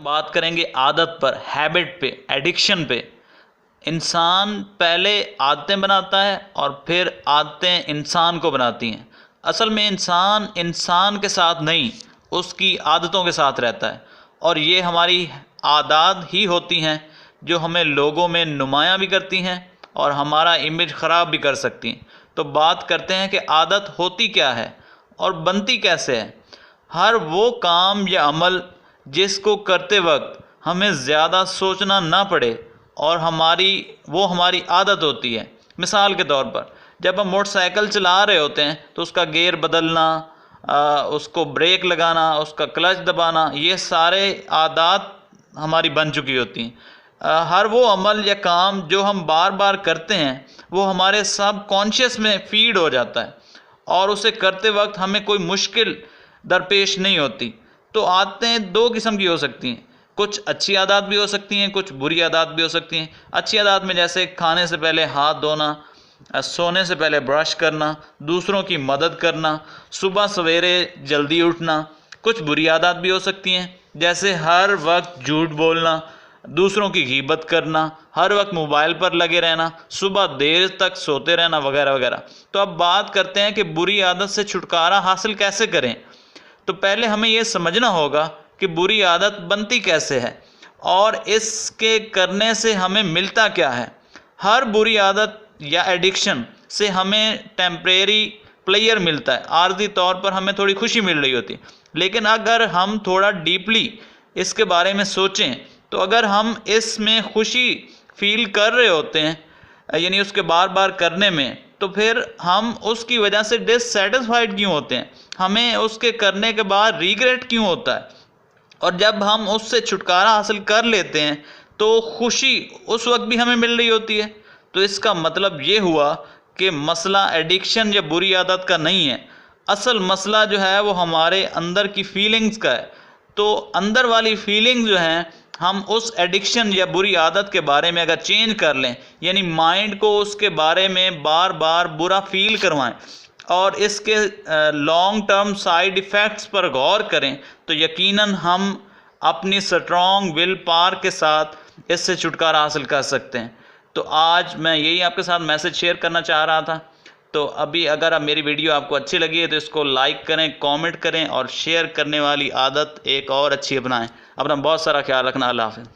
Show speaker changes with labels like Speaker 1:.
Speaker 1: बात करेंगे आदत पर, हैबिट पे, एडिक्शन पे। इंसान पहले आदतें बनाता है और फिर आदतें इंसान को बनाती हैं। असल में इंसान इंसान के साथ नहीं, उसकी आदतों के साथ रहता है, और ये हमारी आदत ही होती हैं जो हमें लोगों में नुमायाँ भी करती हैं और हमारा इमेज ख़राब भी कर सकती हैं। तो बात करते हैं कि आदत होती क्या है और बनती कैसे है। हर वो काम या अमल जिसको करते वक्त हमें ज़्यादा सोचना ना पड़े और हमारी आदत होती है। मिसाल के तौर पर जब हम मोटरसाइकिल चला रहे होते हैं तो उसका गियर बदलना, उसको ब्रेक लगाना, उसका क्लच दबाना, ये सारे आदत हमारी बन चुकी होती हैं। हर वो अमल या काम जो हम बार बार करते हैं वो हमारे सब कॉन्शियस में फीड हो जाता है और उसे करते वक्त हमें कोई मुश्किल दरपेश नहीं होती। तो आदतें दो किस्म की हो सकती हैं, कुछ अच्छी आदत भी हो सकती हैं, कुछ बुरी आदत भी हो सकती हैं। अच्छी आदत में जैसे खाने से पहले हाथ धोना, सोने से पहले ब्रश करना, दूसरों की मदद करना, सुबह सवेरे जल्दी उठना। कुछ बुरी आदत भी हो सकती हैं जैसे हर वक्त झूठ बोलना, दूसरों की गीबत करना, हर वक्त मोबाइल पर लगे रहना, सुबह देर तक सोते रहना, वगैरह वगैरह। तो अब बात करते हैं कि बुरी आदत से छुटकारा हासिल कैसे करें। तो पहले हमें यह समझना होगा कि बुरी आदत बनती कैसे है और इसके करने से हमें मिलता क्या है। हर बुरी आदत या एडिक्शन से हमें टेम्परेरी प्लेयर मिलता है, आर्जी तौर पर हमें थोड़ी खुशी मिल रही होती है। लेकिन अगर हम थोड़ा डीपली इसके बारे में सोचें तो अगर हम इसमें खुशी फील कर रहे होते हैं, यानी उसके बार बार करने में, तो फिर हम उसकी वजह से डिससेटिस्फाइड क्यों होते हैं, हमें उसके करने के बाद रिग्रेट क्यों होता है। और जब हम उससे छुटकारा हासिल कर लेते हैं तो खुशी उस वक्त भी हमें मिल रही होती है। तो इसका मतलब ये हुआ कि मसला एडिक्शन या बुरी आदत का नहीं है, असल मसला जो है वो हमारे अंदर की फीलिंग्स का है। तो अंदर वाली फीलिंग जो हैं, हम उस एडिक्शन या बुरी आदत के बारे में अगर चेंज कर लें, यानी माइंड को उसके बारे में बार बार बुरा फील करवाएं और इसके लॉन्ग टर्म साइड इफ़ेक्ट्स पर गौर करें, तो यकीनन हम अपनी स्ट्रॉन्ग विल पावर के साथ इससे छुटकारा हासिल कर सकते हैं। तो आज मैं यही आपके साथ मैसेज शेयर करना चाह रहा था। तो अभी अगर अब मेरी वीडियो आपको अच्छी लगी है तो इसको लाइक करें, कमेंट करें और शेयर करने वाली आदत एक और अच्छी अपनाएं। अपना बहुत सारा ख्याल रखना। अल्लाह हाफ़िज़।